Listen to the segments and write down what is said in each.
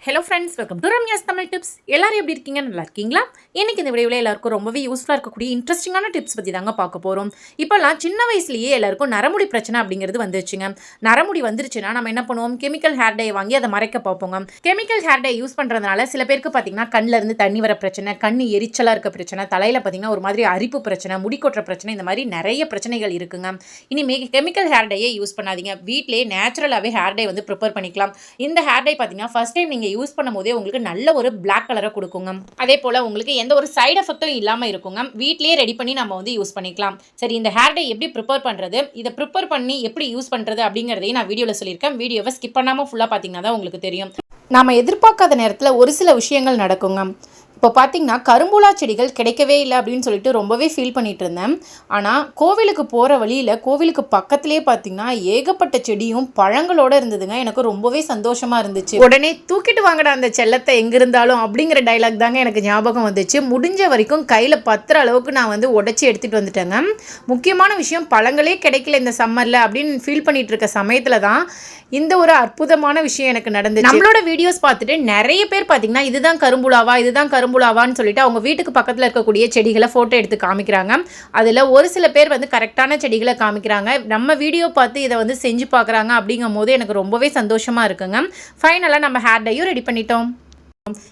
Hello friends, welcome to Ramya's Tamil tips. எல்லாரும் எப்படி இருக்கீங்க? நல்லா இருக்கீங்களா? இன்னைக்கு இந்த வீடியோவில் எல்லாருக்கும் ரொம்பவே யூஸ்ஃபுல்லாக இருக்கக்கூடிய இன்ட்ரெஸ்டிங்கான டிப்ஸ் பற்றி தாங்க பார்க்க போகிறோம். இப்போல்லாம் சின்ன வயசுலேயே எல்லாருக்கும் நரமுடி பிரச்சனை அப்படிங்கிறது வந்துருச்சுங்க. நரமுடி வந்துருச்சுன்னா நம்ம என்ன பண்ணுவோம்? கெமிக்கல் ஹேர் டே வாங்கி அதை மறைக்க பார்ப்போங்க. கெமிக்கல் ஹேர் டே யூஸ் பண்ணுறதுனால சில பேருக்கு பார்த்தீங்கன்னா கண்ணில் இருந்து தண்ணி வர பிரச்சனை, கண் எரிச்சலாக இருக்க பிரச்சனை, தலையில் பார்த்தீங்கன்னா ஒரு மாதிரி அரிப்பு பிரச்சனை, முடி கொட்டுற பிரச்சனை, இந்த மாதிரி நிறைய பிரச்சனைகள் இருக்குங்க. இனிமேல் கெமிக்கல் ஹேர் டேயே யூஸ் பண்ணாதீங்க. வீட்டிலே நேச்சுரலாகவே ஹேர் டே வந்து ப்ரிப்பேர் பண்ணிக்கலாம். இந்த ஹேர் டே பார்த்தீங்கன்னா ஃபர்ஸ்ட் டைம் நீங்கள் யூஸ் பண்ணும்போதே உங்களுக்கு நல்ல ஒரு பிளாக் கலரை கொடுக்குங்க. அதே போல் உங்களுக்கு எந்த ஒரு சைடு எஃபெக்டும் இல்லாமல் இருக்குங்க. வீட்லேயே ரெடி பண்ணி நம்ம வந்து யூஸ் பண்ணிக்கலாம். சரி, இந்த ஹேர் டே எப்படி ப்ரிப்பேர் பண்ணுறது, இதை ப்ரிப்பேர் பண்ணி எப்படி யூஸ் பண்ணுறது அப்படிங்கிறதையும் நான் வீடியோவில் சொல்லியிருக்கேன். வீடியோவை ஸ்கிப் பண்ணாமல் ஃபுல்லாக பார்த்தீங்கன்னா தான் உங்களுக்கு தெரியும். நாம் எதிர்பார்க்காத நேரத்தில் ஒரு சில விஷயங்கள் நடக்குங்க. இப்போ பார்த்தீங்கன்னா கரும்புலா செடிகள் கிடைக்கவே இல்லை அப்படின்னு சொல்லிட்டு ரொம்பவே ஃபீல் பண்ணிட்டு இருந்தேன். ஆனால் கோவிலுக்கு போகிற வழியில் கோவிலுக்கு பக்கத்துலேயே பார்த்தீங்கன்னா ஏகப்பட்ட செடியும் பழங்களோடு இருந்ததுங்க. எனக்கு ரொம்பவே சந்தோஷமாக இருந்துச்சு. உடனே தூக்கிட்டு வாங்கடா அந்த செல்லத்தை எங்கே இருந்தாலும் அப்படிங்கிற டைலாக் தாங்க எனக்கு ஞாபகம் வந்துச்சு. முடிஞ்ச வரைக்கும் கையில் பத்துற அளவுக்கு நான் வந்து உடச்சி எடுத்துகிட்டு வந்துட்டேங்க. முக்கியமான விஷயம், பழங்களே கிடைக்கல இந்த சம்மரில் அப்படின்னு ஃபீல் பண்ணிட்டு இருக்க சமயத்தில் தான் இந்த ஒரு அற்புதமான விஷயம் எனக்கு நடந்துச்சு. நம்மளோட வீடியோஸ் பார்த்துட்டு நிறைய பேர் பார்த்தீங்கன்னா இதுதான் கரும்புலாவான்னு சொல்லிட்டு அவங்க வீட்டுக்கு பக்கத்தில் இருக்கக்கூடிய செடிகளை ஃபோட்டோ எடுத்து காமிக்கிறாங்க. அதில் ஒரு சில பேர் வந்து கரெக்டான செடிகளை காமிக்கிறாங்க. நம்ம வீடியோ பார்த்து இதை வந்து செஞ்சு பார்க்குறாங்க. அப்படிங்கும் போது எனக்கு ரொம்பவே சந்தோஷமாக இருக்குங்க. ஃபைனலாக நம்ம ஹேர் டையும் ரெடி பண்ணிட்டோம்.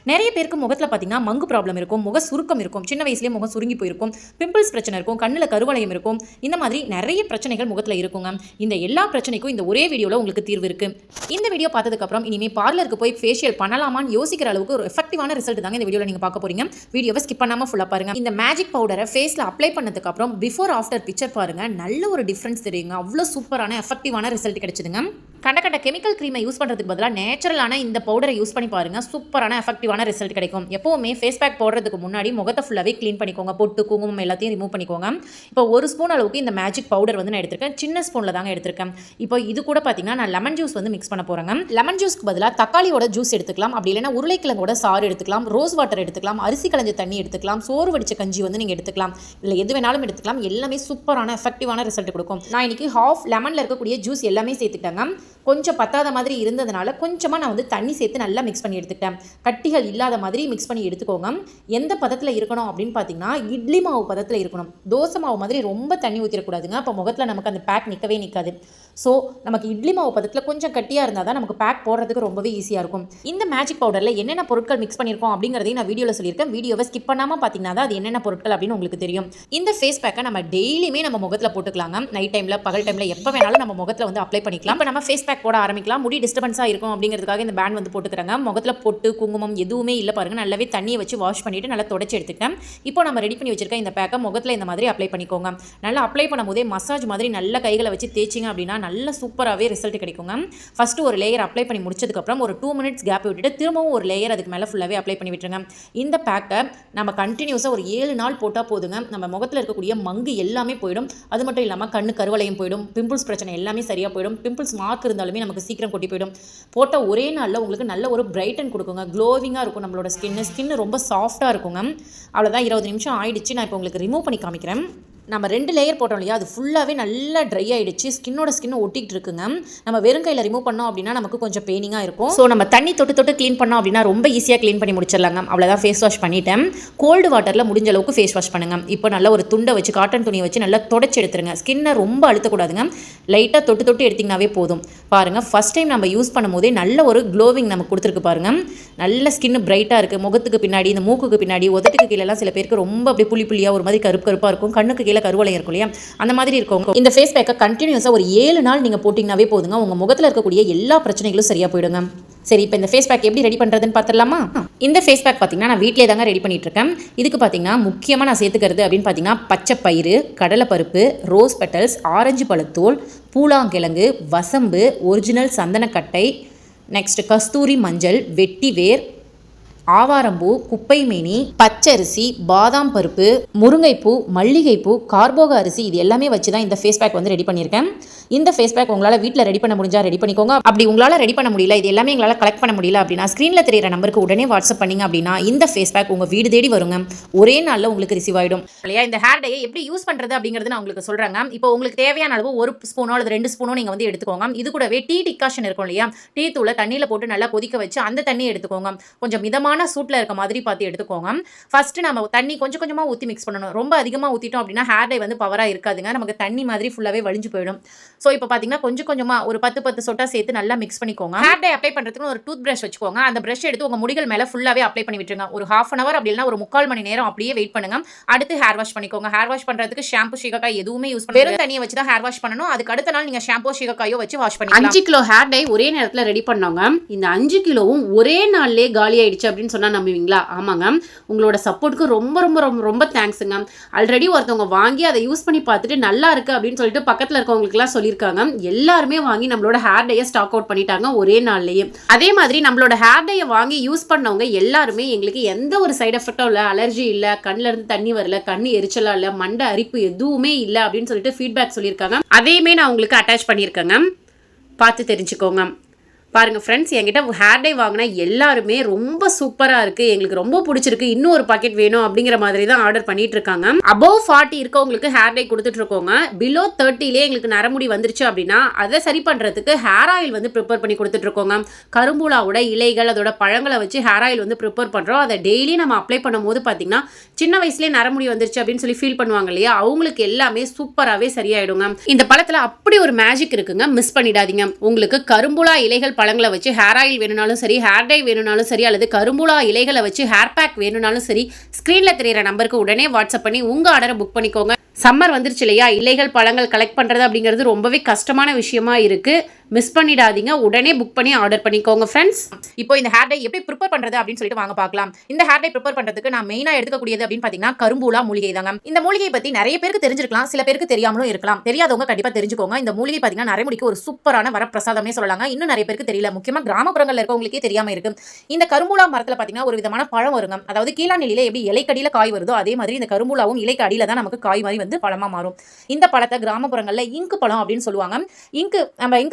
நிறைய பேருக்கு முகத்தில் பார்த்தீங்கன்னா மங்கு ப்ராப்ளம் இருக்கும், முக சுருக்கம் இருக்கும், சின்ன வயசுலேயே முகம் சுருங்கி போயிருக்கும், பிம்பிள்ஸ் பிரச்சனை இருக்கும், கண்ணில் கருவளையம் இருக்கும். இந்த மாதிரி நிறைய பிரச்சனைகள் முகத்தில் இருக்குங்க. இந்த எல்லா பிரச்சனைக்கும் இந்த ஒரே வீடியோவில் உங்களுக்கு தீர்வு இருக்குது. இந்த வீடியோ பார்த்ததுக்கப்புறம் இனிமேல் பார்லருக்கு போய் ஃபேஷியல் பண்ணலாமான்னு யோசிக்கிற அளவுக்கு ஒரு எஃபெக்டிவான ரிசல்ட் தாங்க இந்த வீடியோவில் நீங்கள் பார்க்க போறீங்க. வீடியோவை ஸ்கிப் பண்ணாமல் ஃபுல்லாக பாருங்க. இந்த மேஜிக் பவுடரை ஃபேஸில் அப்ளை பண்ணதுக்கப்புறம் பிஃபோர் ஆஃப்டர் பிக்சர் பாருங்க. நல்ல ஒரு டிஃப்ரென்ஸ் தெரியுங்க. அவ்வளோ சூப்பரான எஃபெக்டிவான ரிசல்ட் கிடைச்சிதுங்க. கண்ட கெமிக்கல் க்ரீமை யூஸ் பண்ணுறதுக்கு பதிலாக நேச்சுரலான இந்த பவுடரை யூஸ் பண்ணி பாருங்கள். சூப்பரான எஃபெக்டிவான ரிசல்ட் கிடைக்கும். எப்போவுமே ஃபேஸ் பேக் போடுறதுக்கு முன்னாடி முகத்தை ஃபுல்லாகவே க்ளீன் பண்ணிக்கோங்க. பொட்டு குங்குமம் எல்லாத்தையும் ரிமூவ் பண்ணிக்கோங்க. இப்போ ஒரு ஸ்பூன் அளவுக்கு இந்த மேஜிக் பவுடர் வந்து நான் எடுத்திருக்கேன். சின்ன ஸ்பூனில் தாங்க எடுத்திருக்கேன். இப்போ இது கூட பார்த்தீங்கன்னா நான் லெமன் ஜூஸ் வந்து மிக்ஸ் பண்ண போகிறேங்க. லெமன் ஜூஸ்க்கு பதிலாக தக்காளியோட ஜூஸ் எடுத்துக்கலாம். அப்படி இல்லைன்னா உருளைக்கிழங்கோட சாறு எடுத்துக்கலாம், ரோஸ் வாட்டர் எடுத்துக்கலாம், அரிசி களைஞ்ச தண்ணி எடுத்துக்கலாம், சோறு வடிச்ச கஞ்சி வந்து நீங்கள் எடுத்துக்கலாம். இதில் எது வேணாலும் எடுத்துக்கலாம். எல்லாமே சூப்பரான எஃபெக்டிவான ரிசல்ட் கொடுக்கும். நான் இன்னைக்கு ஹாஃப் லெமனில் இருக்கக்கூடிய ஜூஸ் எல்லாமே சேர்த்துட்டாங்க. கொஞ்சம் பத்தாத மாதிரி இருந்ததுனால கொஞ்சமாக நான் வந்து தண்ணி சேர்த்து நல்லா மிக்ஸ் பண்ணி எடுத்துக்கிட்டேன். கட்டிகள் இல்லாத மாதிரி மிக்ஸ் பண்ணி எடுத்துக்கோங்க. எந்த பதத்தில் இருக்கணும் அப்படின்னு பார்த்தீங்கன்னா இட்லி மாவு பதத்தில் இருக்கணும். தோசை மாவு மாதிரி ரொம்ப தண்ணி ஊற்றிடக்கூடாதுங்க. அப்போ முகத்தில் நமக்கு அந்த பேக் நிற்காது. ஸோ நமக்கு இட்லி மாவு பதத்தில் கொஞ்சம் கட்டியாக இருந்தால் தான் நமக்கு பேக் போடுறதுக்கு ரொம்பவே ஈஸியாக இருக்கும். இந்த மேஜிக் பவுடரில் என்னென்ன பொருட்கள் மிக்ஸ் பண்ணியிருக்கோம் அப்படிங்கிறதையும் நான் வீடியோவில் சொல்லியிருக்கேன். வீடியோவை ஸ்கிப் பண்ணாமல் பார்த்தீங்கன்னா தான் அது என்னென்ன பொருட்கள் அப்படின்னு உங்களுக்கு தெரியும். இந்த ஃபேஸ் பேக்கை நம்ம டெய்லியுமே நம்ம முகத்தில் போட்டுக்கலாங்க. நைட் டைமில், பகல் டைமில் எப்போ வேணாலும் நம்ம முகத்தில் வந்து அப்ளை பண்ணிக்கலாம். இப்போ நம்ம ஃபேஸ் பேக் போட ஆரம்பிக்கலாம். முடி டிஸ்டர்பன்ஸாக இருக்கும் அப்படிங்கிறதுக்காக இந்த பேண்ட் வந்து போட்டுக்கிறாங்க. முகத்தில் பொட்டு குங்குமம் எதுவுமே இல்லை பாருங்கள். நல்லாவே தண்ணியை வச்சு வாஷ் பண்ணிவிட்டு நல்லா தொடச்சி எடுத்துக்கிட்டேன். இப்போ நம்ம ரெடி பண்ணி வச்சிருக்க இந்த பேக்கை முகத்தில் இந்த மாதிரி அப்ளை பண்ணிக்கோங்க. நல்லா அப்ளை பண்ணும்போதே மசாஜ் மாதிரி நல்ல கைகளை வச்சு தேய்ச்சிங்க அப்படின்னா நல்ல சூப்பராகவே ரிசல்ட் கிடைக்குங்க. ஃபஸ்ட்டு ஒரு லேயர் அப்ளை பண்ணி முடிச்சதுக்கப்புறம் ஒரு 2 மினிட்ஸ் கேப் விட்டுட்டு திரும்பவும் ஒரு லேயர் அதுக்கு மேலே ஃபுல்லாகவே அப்ளை பண்ணி விட்டுருங்க. இந்த பேக்கை நம்ம கண்டினியூஸாக ஒரு 7 நாள் போட்டால் போதுங்க. நம்ம முகத்தில் இருக்கக்கூடிய மங்கு எல்லாமே போயிடும். அது மட்டும் இல்லாமல் கண்ணு கருவளையம் போயிடும், பிம்பிள்ஸ் பிரச்சனை எல்லாமே சரியாக போயிடும். பிம்பிள்ஸ் மார்க் இருந்தாலுமே நமக்கு சீக்கிரம் கொட்டி போயிடும். போட்ட ஒரே நாளில் உங்களுக்கு நல்ல ஒரு பிரைட்டன் கொடுக்குங்க. க்ளோவிங்காக இருக்கும் நம்மளோட ஸ்கின்னு ரொம்ப சாஃப்டாக இருக்குங்க. அவ்வளோதான், 20 நிமிஷம் ஆயிடுச்சு. நான் இப்போ உங்களுக்கு ரிமூவ் பண்ணி காமிக்கிறேன். நம்ம 2 லேயர் போட்டோம் இல்லையா, அது ஃபுல்லாகவே நல்லா ட்ரை ஆகிடுச்சு. ஸ்கின்னு ஒட்டிகிட்டு இருக்குங்க. நம்ம வெறும் கையில் ரிமூவ் பண்ணோம் அப்படின்னா நமக்கு கொஞ்சம் பெயினிங்காக இருக்கும். ஸோ நம்ம தண்ணி தொட்டு க்ளீன் பண்ணோம் அப்படின்னா ரொம்ப ஈஸியாக க்ளீன் பண்ணி முடிச்சிடலாங்க. அவ்வளோதான், ஃபேஸ் வாஷ் பண்ணிட்டேன். கோல்டு வாட்டரில் முடிஞ்ச அளவுக்கு ஃபேஸ் வாஷ் பண்ணுங்கள். இப்போ நல்லா ஒரு துண்டை வச்சு, காட்டன் துணியை வச்சு நல்லா தொடச்சி எடுத்துருங்க. ஸ்கின்னை ரொம்ப அழுத்தக்கூடாதுங்க. லைட்டாக தொட்டு எடுத்திங்கனாவே போதும். பாருங்கள், ஃபஸ்ட் டைம் நம்ம யூஸ் பண்ணும் போதே நல்ல ஒரு க்ளோவிங் நமக்கு கொடுத்துருக்கு பாருங்கள். நல்ல ஸ்கின்னு பிரைட்டாக இருக்குது. முகத்துக்கு பின்னாடி, இந்த மூக்குக்கு பின்னாடி, உதட்டுக்கு கீழெல்லாம் சில பேருக்கு ரொம்ப அப்படியே புள்ளியாக ஒரு மாதிரி கருப்பாக இருக்கும். கண்ணுக்கு கீழே கருவளையம் இருக்கும் இல்லையா, அந்த மாதிரி இருக்கவங்க இந்த ஃபேஸ் பேக்கை கண்டினியூஸாக ஒரு 7 நாள் நீங்கள் போட்டிங்கனாவே போதுங்க. உங்கள் முகத்தில் இருக்கக்கூடிய எல்லா பிரச்சனைகளும் சரியாக போயிடுங்க. சரி, இப்போ இந்த ஃபேஸ் பேக் எப்படி ரெடி பண்ணுறதுன்னு பார்த்துடலாமா? இந்த ஃபேஸ் பேக் பார்த்தீங்கன்னா நான் வீட்டிலே தாங்க ரெடி பண்ணிட்டு இருக்கேன். இதுக்கு பார்த்தீங்கன்னா முக்கியமாக நான் சேர்த்துக்கிறது அப்படின்னு பார்த்தீங்கன்னா பச்சை பயிறு, கடலைப்பருப்பு, ரோஸ் பெட்டல்ஸ், ஆரஞ்சு பழத்தோல், பூலாங்கிழங்கு, வசம்பு, ஒரிஜினல் சந்தனக்கட்டை, நெக்ஸ்ட் கஸ்தூரி மஞ்சள், வெட்டி வேர், ஆவாரம்பூ, குப்பைமேனி, பச்சரிசி, பாதாம் பருப்பு, முருங்கைப்பூ, மல்லிகைப்பூ, கார்போக அரிசி இது எல்லாமே வச்சு தான் இந்த ஃபேஸ் பேக் வந்து ரெடி பண்ணியிருக்கேன். இந்த ஃபேஸ் பேக் உங்களால் வீட்டில் ரெடி பண்ண முடிஞ்சால் ரெடி பண்ணிக்கோங்க. அப்படி உங்களால் ரெடி பண்ண முடியல, இது எல்லாமே எங்களால் கலெக்ட் பண்ண முடியல அப்படின்னா ஸ்க்ரீனில் தெரியிற நம்பருக்கு உடனே வாட்ஸ்அப் பண்ணிங்க அப்படின்னா இந்த ஃபேஸ் பேக் உங்கள் வீடு தேடி வருங்க. ஒரே நாளில் உங்களுக்கு ரிசீவ் ஆகிடும் இல்லையா. இந்த ஹேர் டையை எப்படி யூஸ் பண்ணுறது அப்படிங்கிறது நான் உங்களுக்கு சொல்கிறேங்க. இப்போ உங்களுக்கு தேவையான அளவு 1 ஸ்பூனோ அல்லது 2 ஸ்பூனோ நீங்கள் வந்து எடுத்துக்கோங்க. இது கூடவே டீ டிகாஷன் இருக்கும் இல்லையா, டீ தூளை தண்ணியில் போட்டு நல்லா கொதிக்க வச்சு அந்த தண்ணியை எடுத்துக்கோங்க. கொஞ்சம் மிதமான சூட்டில் இருக்க மாதிரி பார்த்து எடுத்துக்கோங்க. ஃபர்ஸ்ட் நம்ம தண்ணி கொஞ்சம் கொஞ்சமாக ஊற்றி மிக்ஸ் பண்ணணும். ரொம்ப அதிகமாக ஊற்றிட்டோம் அப்படின்னா ஹேர் டை வந்து பவராக இருக்காதுங்க, நமக்கு தண்ணி மாதிரி ஃபுல்லாகவே வலிஞ்சு போயிடும். ஸோ இப்போ பார்த்தீங்கன்னா கொஞ்சம் கொஞ்சமாக ஒரு 10 சொட்டா சேர்த்து நல்லா மிக்ஸ் பண்ணிக்கோங்க. ஹேர் டை அப்ளை பண்ணுறதுக்கு ஒரு டூத் பிரஷ் வச்சுக்கோங்க. அந்த பிரஷ் எடுத்து உங்கள் முடிகள் மேலே ஃபுல்லாகவே அப்ளை பண்ணி விட்டுருங்க. ஒரு 1/2 hour அப்படி இல்லைனா ஒரு 3/4 மணி நேரம் அப்படியே வெயிட் பண்ணுங்க. அடுத்து ஹேர் வாஷ் பண்ணிக்கோங்க. ஹேர் வாஷ் பண்ணுறதுக்கு ஷாம்பு, சீகக்காய் எதுவுமே யூஸ் பண்ண வெறும் தண்ணியை வச்சு தான் ஹேர் வாஷ் பண்ணணும். அதுக்கு அடுத்த நாள் நீங்கள் ஷாம்போ, சீகக்காயோ வச்சு வாஷ் பண்ணிக்கலாம். 5 கிலோ ஹேர் டை ஒரே நேரத்தில் ரெடி பண்ணாங்க. இந்த 5 கிலோவும் ஒரே நாள்லேயே காலி ஆயிடுச்சு அப்படின்னு சொன்னால் நம்புவீங்களா? ஆமாங்க, உங்களோட சப்போர்ட்டுக்கு ரொம்ப ரொம்ப ரொம்ப ரொம்ப தேங்க்ஸுங்க. ஆல்ரெடி ஒருத்தவங்க வாங்கி அதை யூஸ் பண்ணி பார்த்துட்டு நல்லா இருக்கு அப்படின்னு சொல்லிட்டு பக்கத்தில் இருக்கவங்களுக்குலாம் சொல்லியிருக்காங்க. எல்லாருமே வாங்கி நம்மளோட ஹேர் டையை ஸ்டாக் அவுட் பண்ணிட்டாங்க ஒரே நாள்லேயே. அதே மாதிரி நம்மளோட ஹேர் டையை வாங்கி யூஸ் பண்ணவங்க எல்லாருமே எங்களுக்கு எந்த ஒரு சைட் எஃபெக்டும் இல்லை, அலர்ஜி இல்லை, கண்ணில் இருந்து தண்ணி வரல, கண் எரிச்சலா இல்லை, மண்டை அரிப்பு எதுவுமே இல்லை அப்படின்னு சொல்லிட்டு ஃபீட்பேக் சொல்லியிருக்காங்க. அதையுமே நான் உங்களுக்கு அட்டாச் பண்ணியிருக்கேங்க, பார்த்து தெரிஞ்சுக்கோங்க. பாருங்கள் ஃப்ரெண்ட்ஸ், என்கிட்ட ஹேர் டை வாங்கினா எல்லாருமே ரொம்ப சூப்பராக இருக்குது, எங்களுக்கு ரொம்ப பிடிச்சிருக்கு, இன்னும் ஒரு பாக்கெட் வேணும் அப்படிங்கிற மாதிரி தான் ஆர்டர் பண்ணிட்டு இருக்காங்க. அபவ் 40 இருக்கவங்களுக்கு ஹேர் டை கொடுத்துட்டு இருக்கோங்க. பிலோ 30லே எங்களுக்கு நரமுடி வந்துருச்சு அப்படின்னா அதை சரி பண்ணுறதுக்கு ஹேர் ஆயில் வந்து ப்ரிப்பேர் பண்ணி கொடுத்துட்டு இருக்கோங்க. கரும்பூலாவோட இலைகள் அதோட பழங்களை வச்சு ஹேர் ஆயில் வந்து ப்ரிப்பேர் பண்ணுறோம். அதை டெய்லி நம்ம அப்ளை பண்ணும் போது பார்த்தீங்கன்னா சின்ன வயசுலேயே நரமுடி வந்துருச்சு அப்படின்னு சொல்லி ஃபீல் பண்ணுவாங்க இல்லையா, அவங்களுக்கு எல்லாமே சூப்பராகவே சரியாயிடுங்க. இந்த பழத்தில் அப்படி ஒரு மேஜிக் இருக்குங்க, மிஸ் பண்ணிடாதீங்க. உங்களுக்கு கரும்புலா இலைகள் பழங்களை வச்சு ஹேர் ஆயில் வேணும்னாலும் சரி, ஹேர் டை வேணும்னாலும் சரி, அல்லது கரும்புலா இலைகளை வச்சு ஹேர் பேக் வேணும்னாலும் சரி, ஸ்க்ரீனில் தெரியிற நம்பருக்கு உடனே வாட்ஸ்அப் பண்ணி உங்கள் ஆர்டரை புக் பண்ணிக்கோங்க. சம்மர் வந்துருச்சு இல்லையா, இலைகள் பழங்கள் கலெக்ட் பண்ணுறது அப்படிங்கிறது ரொம்பவே கஷ்டமான விஷயமா இருக்குது. மிஸ் பண்ணிடாதீங்க, உடனே புக் பண்ணி ஆர்டர் பண்ணிக்கோங்க ஃப்ரெண்ட்ஸ். இப்போ இந்த ஹேர் டை எப்படி ப்ரிப்பேர் பண்ணுறது அப்படின்னு சொல்லிட்டு வாங்க பார்க்கலாம். இந்த ஹேர் டை ப்ரிப்பேர் பண்ணுறதுக்கு நான் மெயினாக எடுக்கக்கூடியது அப்படின்னு பார்த்தீங்கன்னா கரும்பூலா மூலிகை தாங்க. இந்த மூலிகை பற்றி நிறைய பேருக்கு தெரிஞ்சிருக்கலாம், சில பேருக்கு தெரியாமலும் இருக்கலாம். தெரியாதவங்க கண்டிப்பாக தெரிஞ்சுக்கோங்க. இந்த மூலிகை பார்த்தீங்கன்னா நரைமுடிக்கு ஒரு சூப்பரான வரப்பிரசாதமே சொல்லலாங்க. இன்னும் நிறைய பேருக்கு தெரியல, முக்கியமாக கிராமப்புறங்களில் இருக்கவங்களுக்கே தெரியாமல் இருக்கு. இந்த கரும்பூலா மரத்தில் பார்த்தீங்கன்னா ஒரு விதமான பழம் வருங்க. அதாவது கீழாநெல்லியில எப்படி இலைக்கடியில் காய் வருதோ அதே மாதிரி இந்த கரும்பூலாவும் இலைக்கு அடியில் தான் நமக்கு காய் மாதிரி வந்து பழமாக மாறும். இந்த பழத்தை கிராமப்புறங்களில் இங்கு பழம் அப்படின்னு சொல்லுவாங்க. இங்கு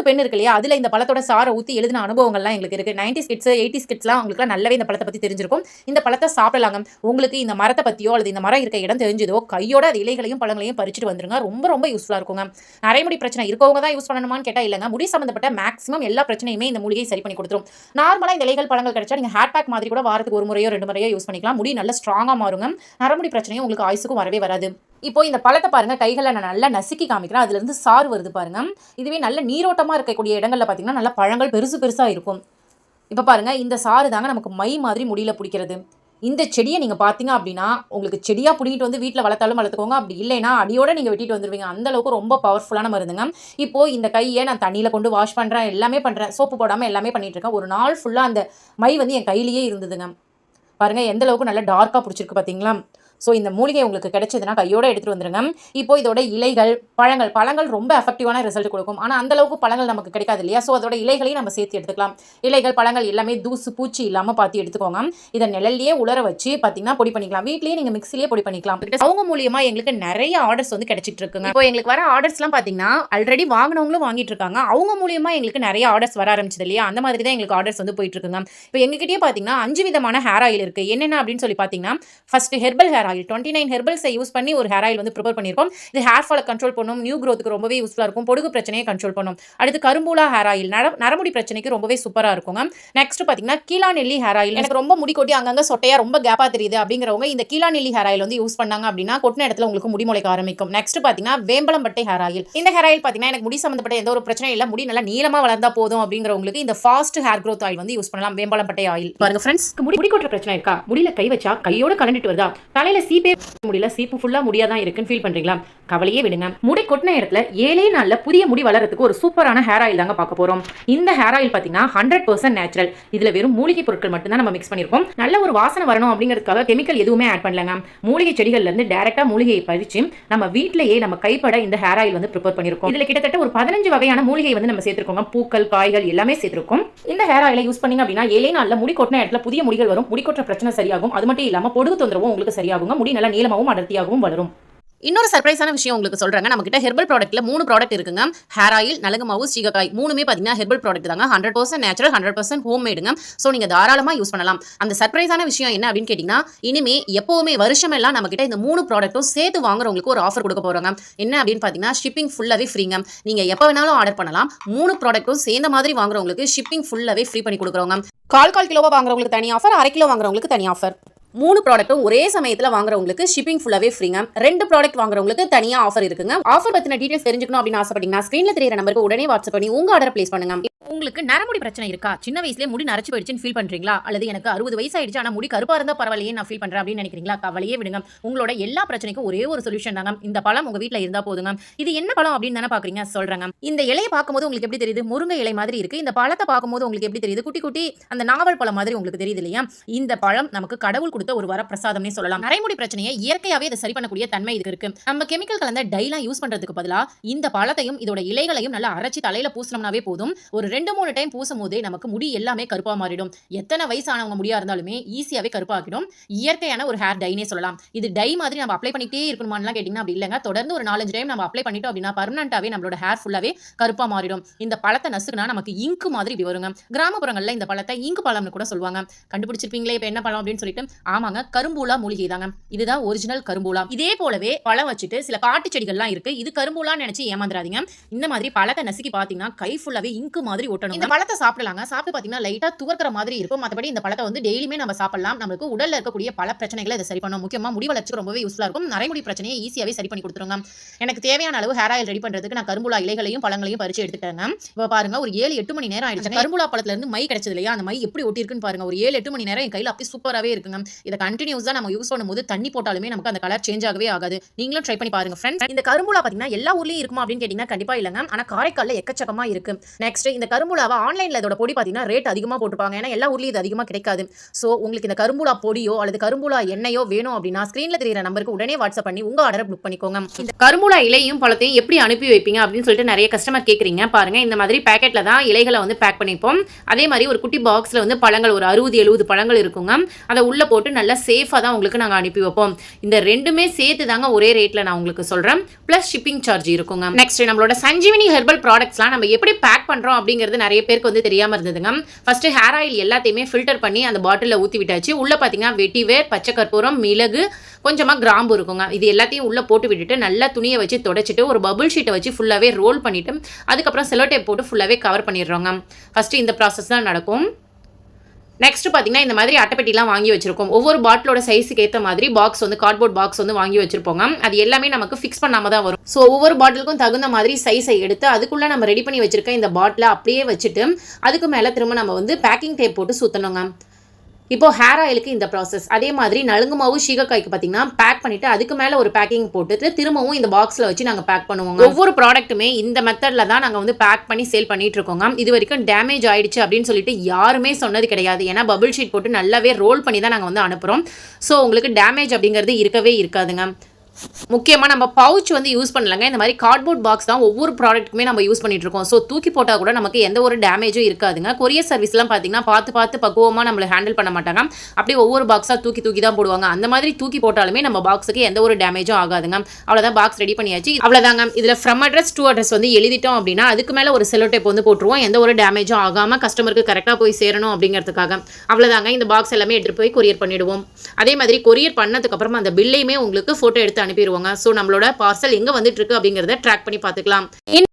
பெண் இருக்கு இல்லையா, அதில் இந்த பழத்தோட சாரை ஊற்றி எழுதின அனுபவங்கள்லாம் எங்களுக்கு இருக்குது. 90s கிட்ஸ் 80s கிட்ஸ்லாம் அவங்களுக்குலாம் நல்லாவே இந்த பழத்தை பற்றி தெரிஞ்சிருக்கும். இந்த பழத்தை சாப்பிடலாங்க. உங்களுக்கு இந்த மரத்தை பற்றியோ அல்லது இந்த மரம் இருக்க இடம் தெரிஞ்சதோ கையோட அது இலைகளையும் பழங்களையும் பறிச்சுட்டு வந்துருங்க. ரொம்ப ரொம்ப யூஸ்ஃபுல்லாக இருக்குங்க. நரைமுடி பிரச்சனை இருக்கவங்க தான் யூஸ் பண்ணணுமான்னு கேட்டால் இல்லைங்க, முடி சம்மந்தப்பட்ட மேக்ஸிமம் எல்லா பிரச்சனையுமே இந்த மூலிகை சரி பண்ணி கொடுத்துரும். நார்மலாக இந்த இலைகள் பழங்கள் கிடைச்சா நீங்கள் ஹேர் பேக் மாதிரி கூட வாரத்துக்கு 1 முறையோ 2 முறையோ யூஸ் பண்ணிக்கலாம். முடி நல்லா ஸ்ட்ராங்காக மாறுங்க. நரமுடி பிரச்சனையும் உங்களுக்கு ஆயுசுக்கும் வரவே வராது. இப்போ இந்த பழத்தை பாருங்க, கைகளை நான் நல்லா நசுக்கி காமிக்கிறேன். அதுல இருந்து சாறு வருது பாருங்க. இதுவே நல்ல நீரோட்டமா இருக்கக்கூடிய இடங்கள்ல பார்த்தீங்கன்னா நல்ல பழங்கள் பெருசா இருக்கும். இப்போ பாருங்க, இந்த சாறு தாங்க நமக்கு மை மாதிரி முடியல பிடிக்கிறது. இந்த செடியை நீங்கள் பார்த்தீங்க அப்படின்னா உங்களுக்கு செடியாக பிடிங்கிட்டு வந்து வீட்டில் வளர்த்தாலும் வளர்த்துக்கோங்க. அப்படி இல்லைன்னா அடியோட நீங்கள் வெட்டிட்டு வந்துடுவீங்க. அந்த அளவுக்கு ரொம்ப பவர்ஃபுல்லான மருந்துங்க. இப்போது இந்த கையை நான் தண்ணியில் கொண்டு வாஷ் பண்ணுறேன், எல்லாமே பண்ணுறேன், சோப்பு போடாமல் எல்லாமே பண்ணிட்டு இருக்கேன். ஒரு நாள் ஃபுல்லாக அந்த மை வந்து என் கையிலேயே இருந்ததுங்க. பாருங்கள் எந்த அளவுக்கு நல்லா டார்க்காக பிடிச்சிருக்கு பார்த்தீங்களா. ஸோ இந்த மூலிகை உங்களுக்கு கிடைச்சதுன்னா கையோடு எடுத்துகிட்டு வந்துருங்க. இப்போ இதோட இலைகள் பழங்கள் ரொம்ப எஃபெக்டிவான ரிசல்ட் கொடுக்கும். ஆனால் அந்தளவுக்கு பழங்கள் நமக்கு கிடைக்காது இல்லையா, ஸோ அதோட இலைகளையும் நம்ம சேர்த்து எடுத்துக்கலாம். இலைகள் பழங்கள் எல்லாமே தூசு பூச்சி இல்லாமல் பார்த்து எடுத்துக்கோங்க. இதை நிழல்லையே உலர வச்சு பார்த்தீங்கன்னா பொடி பண்ணிக்கலாம். வீட்லேயே நீங்கள் மிக்சிலேயே பொடி பண்ணிக்கலாம். அவங்க மூலியமாக எங்களுக்கு நிறைய ஆர்டர்ஸ் வந்து கிடைச்சிட்டு இருக்குங்க. இப்போ எங்களுக்கு வர ஆர்டர்ஸ்லாம் பார்த்தீங்கன்னா ஆல்ரெடி வாங்கினவங்களும் வாங்கிட்டு இருக்காங்க. அவங்க மூலியமாக எங்களுக்கு நிறைய ஆர்டர்ஸ் வர ஆரம்பிச்சது இல்லையா, அந்த மாதிரி தான் எங்களுக்கு ஆர்டர்ஸ் வந்து போயிட்டு இருக்குங்க. இப்போ எங்ககிட்டயே பார்த்தீங்கன்னா 5 விதமான ஹேர் ஆயில் இருக்குது. என்னென்ன அப்படின்னு சொல்லி பார்த்தீங்கன்னா, ஃபர்ஸ்ட் ஹெர்பல் ஹேர் ஆயில் 29 ஹெர்பல்ஸை யூஸ் பண்ணி ஒரு ஹேர் ஆயில் வந்து ப்ரிப்பேர் பண்ணியிருக்கோம். இது ஹேர் ஃபாலை கண்ட்ரோல் பண்ணும், நியூ க்ரோத்துக்கு ரொம்பவே யூஸ்ஃபுல்லாக இருக்கும், பொடுகு பிரச்சனையை கண்ட்ரோல் பண்ணும். அடுத்து கரும்பூலா ஹேர் ஆயில் நரமுடி பிரச்சனைக்கு ரொம்பவே சூப்பராக இருக்குங்க. நெக்ஸ்ட் பார்த்தீங்கன்னா கீழாநெல்லி ஹேர் ஆயில். எனக்கு ரொம்ப முடி கொட்டி அங்கங்கே சொட்டையாக ரொம்ப கேப்பாக தெரியுது அப்படிங்கிறவங்க இந்த கீழாநெல்லி ஹேர் ஆயில் வந்து யூஸ் பண்ணாங்க அப்படின்னா கொட்டின இடத்துல உங்களுக்கு முடி முளைக்க ஆரம்பிக்கும். நெக்ஸ்ட் பார்த்தீங்கன்னா வேம்பளம்பட்டை ஹேர் ஆயில். இந்த ஹேர் ஆயில் பார்த்தீங்கன்னா எனக்கு முடி சம்மந்தப்பட்ட எந்த ஒரு பிரச்சனையும் இல்லை, முடி நல்லா நீளமாக வளர்ந்தா போதும் அப்படிங்கிறவங்களுக்கு இந்த ஃபாஸ்ட் ஹேர் க்ரோத் ஆயில் வந்து யூஸ் பண்ணலாம், வேம்பளம்பட்டை ஆயில். பாருங்க ஃப்ரெண்ட்ஸ், முடி கொட்டுற பிரச்சனை இருக்கா, முடியல கை வச்சா கையோட கலந்துட்டு வருதா, தலையில தலையில சீப்பே முடியல, சீப்பு ஃபுல்லா முடியாதான் இருக்குன்னு ஃபீல் பண்றீங்களா? கவலையே விடுங்க. முடி கொட்டின இடத்துல 7 நாள்ல புதிய முடி வளர்றதுக்கு ஒரு சூப்பரான ஹேர் ஆயில் தாங்க பார்க்க போறோம். இந்த ஹேர் ஆயில் பாத்தீங்கன்னா 100% நேச்சுரல். இதுல வெறும் மூலிகை பொருட்கள் மட்டும் தான் நம்ம மிக்ஸ் பண்ணிருக்கோம். நல்ல ஒரு வாசனை வரணும் அப்படிங்கிறதுக்காக கெமிக்கல் எதுவுமே ஆட் பண்ணலங்க. மூலிகை செடிகள்ல இருந்து டைரக்டா மூலிகையை பறிச்சு நம்ம வீட்லயே நம்ம கைப்பட இந்த ஹேர் ஆயில் வந்து ப்ரிப்பேர் பண்ணிருக்கோம். இதுல கிட்டத்தட்ட ஒரு 15 வகையான மூலிகை வந்து நம்ம சேர்த்திருக்கோம். பூக்கள், காய்கள் எல்லாமே சேர்த்திருக்கோம். இந்த ஹேர் ஆயிலை யூஸ் பண்ணீங்க அப்படின்னா 7 நாள்ல முடி கொட்டின இடத்துல புதிய முடிகள் வரும். முடி கொட்டுற பிரச்சனை சரியாகும். அது மட்டும் இல்லாம பொடுகு தொந்தரவும் உங்களுக்கு சரியாகுங்க. முடி நல்லா நீளமாவும் அடர்த்தியாகவும் வளரும். இன்னொரு சர்ப்ரைஸான விஷயம் உங்களுக்கு சொல்றாங்க. நம்ம கிட்ட ஹெர்பல் ப்ராடக்ட்ல 3 ப்ராடக்ட் இருக்குங்க. ஹேர் ஆயில், நலங்கு மாவு, சீகக்காய் மூணுமே பாத்தீங்கன்னா ஹெர்பல் ப்ராடக்ட் தாங்க. 100% நேச்சுரல், 100% ஹோம் மேடுங்க. சோ நீங்க தாராளமா யூஸ் பண்ணலாம். அந்த சர்ப்ரைஸான விஷயம் என்ன அப்படின்னு கேட்டீங்கன்னா, இனிமே எப்பவுமே வருஷமெல்லாம் நம்ம கிட்ட இந்த 3 ப்ராடக்ட்டும் சேர்த்து வாங்குறவங்களுக்கு ஒரு ஆஃபர் கொடுக்க போறாங்க. என்ன அப்படின்னு பாத்தீங்கன்னா, ஷிப்பிங் ஃபுல்லாவே ஃப்ரீங்க. நீங்க எப்ப வேணாலும் ஆர்டர் பண்ணலாம். 3 ப்ராடக்ட்டும் சேர்ந்த மாதிரி வாங்குறவங்களுக்கு ஷிப்பிங் ஃபுல்லாவே ஃப்ரீ பண்ணி கொடுக்குறோங்க. 1/4 கிலோவா வாங்குறவங்களுக்கு தனி ஆஃபர், 1/2 கிலோ வாங்குறவங்களுக்கு தனி ஆஃபர். 3 ப்ராடக்ட்டும் ஒரே சமயத்துல வாங்குறவங்களுக்கு ஷிப்பிங் ஃபுல்லாவே ஃப்ரீங்க. 2 ப்ராடக்ட் வாங்குறவங்களுக்கு தனியா ஆஃபர் இருக்குங்க. ஆஃபர் பத்தின டீடைல்ஸ் தெரிஞ்சுக்கணும் அப்படின்னு ஆசைப்பட்டீங்கன்னா ஸ்கிரீன்ல தெரியற நம்பருக்கு உடனே வாட்ஸ்அப் பண்ணி உங்க ஆர்டர் பிளேஸ் பண்ணுங்க. உங்களுக்கு நரமுடி பிரச்சனை இருக்கா? சின்ன வயசுல முடி நரைச்சு போயிடுச்சுன்னு ஃபீல் பண்றீங்களா? அல்லது எனக்கு 60 வயசு ஆயிடுச்சு ஆனா முடி கருப்பா இருந்தா பரவாயில்லையே நான் ஃபீல் பண்றேன் அப்படின்னு நினைக்கிறீங்களா? கவலையே விடுங்க. உங்களோட எல்லா பிரச்சனைக்கும் ஒரே ஒரு சொல்யூஷன் தாங்க. இந்த பழம் உங்க வீட்ல இருந்தா போதுங்க. இது என்ன பழம் அப்படின்னு தானே பாக்குறீங்க? சொல்றேங்க. இந்த இலையை பார்க்கும்போது உங்களுக்கு எப்படி தெரியுது? முருங்கை இலை மாதிரி இருக்கு. இந்த பழத்தை பார்க்கும்போது உங்களுக்கு எப்படி தெரியுது? குட்டி குட்டி அந்த நாவல் பழம் மாதிரி உங்களுக்கு தெரியுது இல்லையா? இந்த பழம் நமக்கு கடவுள் கொடுத்த ஒரு வரப்பிரசாதம்னே சொல்லலாம். நரைமுடி பிரச்சனையை இயற்கையாவே இதை சரி பண்ணக்கூடிய தன்மை இதுக்கு இருக்கு. நம்ம கெமிக்கல் கலந்த டைலாம் யூஸ் பண்றதுக்கு பதிலா இந்த பழத்தையும் இதோட இலைகளையும் நல்லா அரைச்சி தலையில பூசினோம்னாவே போதும். ஒரு 2-3 டைம் பூசும் போதே நமக்கு முடி எல்லாமே கருப்பா மாறிடும். எத்தனை வயசானவங்க முடியா இருந்தாலுமே ஈஸியாவே கருப்பாக்கிடும். இயற்கையான ஒரு ஹேர் டைனே சொல்லலாம். இது டை மாதிரி நம்ம அப்ளை பண்ணிட்டே இருக்கணுமான்னு கேட்டீங்கன்னா அப்படி இல்லைங்க. தொடர்ந்து ஒரு 4-5 டைம் நம்ம அப்ளை பண்ணிட்டோம் அப்படின்னா பர்மனண்டாவே நம்மளோட ஹேர் ஃபுல்லாவே கருப்பா மாறிடும். இந்த பழத்தை நசுக்குனா நமக்கு இங்கு மாதிரி இப்படி வருங்க. கிராமப்புறங்கள்ல இந்த பழத்தை இங்கு பழம்னு கூட சொல்லுவாங்க. கண்டுபிடிச்சிருப்பீங்களே இப்ப என்ன பழம் அப்படின்னு சொல்லிட்டு? ஆமாங்க, கரும்பூலா மூலிகை தாங்க. இதுதான் ஒரிஜினல் கரும்பூலா. இதே போலவே பழம் வச்சுட்டு சில காட்டு செடிகள்லாம் இருக்கு. இது கரும்பூலான்னு நினைச்சு ஏமாந்துறாதீங்க. இந்த மாதிரி பழத்தை நசுக்கி பாத்தீங்கன்னா கை ஃபுல்லாவே இங்கு மாதிரி ஒட்டணும். இந்த பழத்தை சாப்பிடலாங்க. சாப்பிட்டு பாத்தீங்கன்னா லைட்டா துவர்க்கிற மாதிரி இருக்கும். மற்றபடி இந்த பழத்தை வந்து டெய்லியுமே நம்ம சாப்பிடலாம். நமக்கு உடல்ல இருக்கக்கூடிய பல பிரச்சனைகளை இதை சரி பண்ணும். முக்கியமா முடி வளர்ச்சிக்கு ரொம்பவே யூஸ்ஃபுல்லா இருக்கும். நரைமுடி பிரச்சனையை ஈஸியாவே சரி பண்ணி கொடுத்துருங்க. எனக்கு தேவையான அளவு ஹேர் ஆயில் ரெடி பண்றதுக்கு நான் கரும்புலா இலைகளையும் பழங்களையும் பறிச்சு எடுத்துட்டேங்க. இப்போ பாருங்க, ஒரு 7-8 மணி நேரம் ஆயிடுச்சு. கரும்புலா பழத்துல இருந்து மை கிடைச்சது இல்லையா? அந்த மை எப்படி ஒட்டி இருக்குன்னு பாருங்க. ஒரு 7-8 மணி நேரம் என் கையில அப்படி சூப்பராகவே இருக்குங்க. இதை கண்டினியூஸா நம்ம யூஸ் பண்ணும்போது தண்ணி போட்டாலுமே நமக்கு அந்த கலர் சேஞ்ச் ஆகவே ஆகாது. நீங்களும் ட்ரை பண்ணி பாருங்க ஃப்ரெண்ட்ஸ். இந்த கரும்புலா பாத்தீங்கன்னா எல்லா ஊர்லயும் இருக்குமா அப்படின்னு கேட்டீங்கன்னா கண்டிப்பா இல்லைங்க. ஆனா காரைக்கால்ல எக்கச்சக்கமா இருக்கு. நெக்ஸ்ட் இந்த கரும்புலாவை ஆன்லைன்ல இதோட பொடி பாத்தீங்கன்னா ரேட் அதிகமா போட்டுப்பாங்க. ஏன்னா எல்லா ஊர்லயும் இது அதிகமா கிடைக்காது. சோ உங்களுக்கு இந்த கரும்புலா பொடியோ அல்லது கரும்புலா எண்ணெயோ வேணும் அப்படின்னா ஸ்கிரீன்ல தெரியற நம்பருக்கு உடனே வாட்ஸ்அப் பண்ணி உங்க ஆர்டரை புக் பண்ணிக்கோங்க. இந்த கரும்புலா இலையும் பழத்தையும் எப்படி அனுப்பி வைப்பீங்க அப்படின்னு சொல்லிட்டு நிறைய கஸ்டமர் கேக்குறீங்க. பாருங்க, இந்த மாதிரி பேக்கெட்ல தான் இலைகளை வந்து பேக் பண்ணிப்போம். அதே மாதிரி ஒரு குட்டி பாக்ஸ்ல வந்து பழங்கள் ஒரு 60-70 பழங்கள் இருக்குங்க. அதை உள்ள போட்டு நல்லா சேஃபா தான் உங்களுக்கு நாங்க அனுப்பி வைப்போம். இந்த ரெண்டுமே சேர்த்து தாங்க ஒரே ரேட்ல நான் உங்களுக்கு சொல்றேன். பிளஸ் ஷிப்பிங் சார்ஜ் இருக்குங்க. நெக்ஸ்ட் நம்மளோட சஞ்சீவினி ஹெர்பல் ப்ராடக்ட்ஸ்லாம் நம்ம எப்படி பேக் பண்றோம் அப்படிங்கிறது நிறைய பேருக்கு வந்து தெரியாம இருந்ததுங்க. ஃபர்ஸ்ட் ஹேர் ஆயில் எல்லாத்தையுமே ஃபில்டர் பண்ணி அந்த பாட்டிலில் ஊற்றி விட்டாச்சு. உள்ள பார்த்தீங்கன்னா வெட்டிவேர், பச்சை கற்பூரம், மிளகு, கொஞ்சமாக கிராம்பு இருக்குங்க. இது எல்லாத்தையும் உள்ளே போட்டு விட்டுட்டு நல்லா துணியை வச்சு தொடச்சிட்டு ஒரு பபுள் ஷீட்டை வச்சு ஃபுல்லாகவே ரோல் பண்ணிவிட்டு அதுக்கப்புறம் செலோ டேப் போட்டு ஃபுல்லாகவே கவர் பண்ணிடுறோங்க. ஃபஸ்ட்டு இந்த ப்ராசஸ் தான் நடக்கும். நெக்ஸ்ட் பார்த்தீங்கன்னா இந்த மாதிரி அட்டைப்பெட்டிலாம் வாங்கி வச்சிருக்கோம். ஒவ்வொரு பாட்டிலோட சைஸுக்கு ஏற்ற மாதிரி பாக்ஸ் வந்து கார்ட்போர்ட் பாக்ஸ் வந்து வாங்கி வச்சிருப்போங்க. அது எல்லாமே நமக்கு ஃபிக்ஸ் பண்ணாம தான் வரும். ஸோ ஒவ்வொரு பாட்டிலுக்கும் தகுந்த மாதிரி சைஸை எடுத்து அதுக்குள்ள நம்ம ரெடி பண்ணி வச்சிருக்க இந்த பாட்டிலை அப்படியே வச்சுட்டு அதுக்கு மேலே திரும்ப நம்ம வந்து பேக்கிங் டேப் போட்டு சுற்றணுங்க. இப்போ ஹேர் ஆயிலுக்கு இந்த ப்ராசஸ். அதே மாதிரி நலுங்கு மாவு, சீகக்காய்க்கு பார்த்தீங்கன்னா பேக் பண்ணிட்டு அதுக்கு மேலே ஒரு பேக்கிங் போட்டுட்டு திரும்பவும் இந்த பாக்ஸில் வச்சு நாங்கள் பேக் பண்ணுவோங்க. ஒவ்வொரு ப்ராடக்ட்டுமே இந்த மெத்தடில் தான் நாங்கள் வந்து பேக் பண்ணி சேல் பண்ணிட்டு இருக்கோங்க. இது வரைக்கும் டேமேஜ் ஆயிடுச்சு அப்படின்னு சொல்லிட்டு யாருமே சொன்னது கிடையாது. ஏன்னா பபுள் ஷீட் போட்டு நல்லாவே ரோல் பண்ணி தான் நாங்கள் வந்து அனுப்புகிறோம். ஸோ உங்களுக்கு டேமேஜ் அப்படிங்கிறது இருக்கவே இருக்காதுங்க. முக்கியமாக நம்ம பவுச் வந்து யூஸ் பண்ணலங்க. இந்த மாதிரி கார்ட்போர்ட் பாக்ஸ் தான் ஒவ்வொரு ப்ராடக்ட்டுமே நம்ம யூஸ் பண்ணிட்டு இருக்கோம். ஸோ தூக்கி போட்டால் கூட நமக்கு எந்த ஒரு டேமேஜும் இருக்காதுங்க. கொரியர் சர்வீஸ்லாம் பார்த்தீங்கன்னா பார்த்து பக்குவமாக நம்மளை ஹேண்டில் பண்ண மாட்டாங்க. அப்படியே ஒவ்வொரு பாக்ஸாக தூக்கி தான் போடுவாங்க. அந்த மாதிரி தூக்கி போட்டாலுமே நம்ம பாக்ஸுக்கு எந்த ஒரு டேமேஜும் ஆகாதுங்க. அவ்வளோதான், பாக்ஸ் ரெடி பண்ணியாச்சு. அவ்வளோதாங்க. இதில் ஃப்ரம் அட்ரஸ் டு அட்ரஸ் வந்து எழுதிட்டோம் அப்படின்னா அதுக்கு மேலே ஒரு செலோ டேப் வந்து போட்டுருவோம். எந்த ஒரு டேமேஜும் ஆகாமல் கஸ்டமருக்கு கரெக்டாக போய் சேரணும் அப்படிங்கிறதுக்காக. அவ்வளோதாங்க. இந்த பாக்ஸ் எல்லாமே எடுத்துகிட்டு போய் கொரியர் பண்ணிவிடுவோம். அதே மாதிரி கொரியர் பண்ணதுக்கப்புறமா அந்த பில்லையுமே உங்களுக்கு ஃபோட்டோ எடுத்து அனுப்பிடுவாங்க. ஸோ நம்மளோட பார்சல் எங்கே வந்துட்டு இருக்கு அப்படிங்கிறத ட்ராக் பண்ணி பார்த்துக்கலாம்.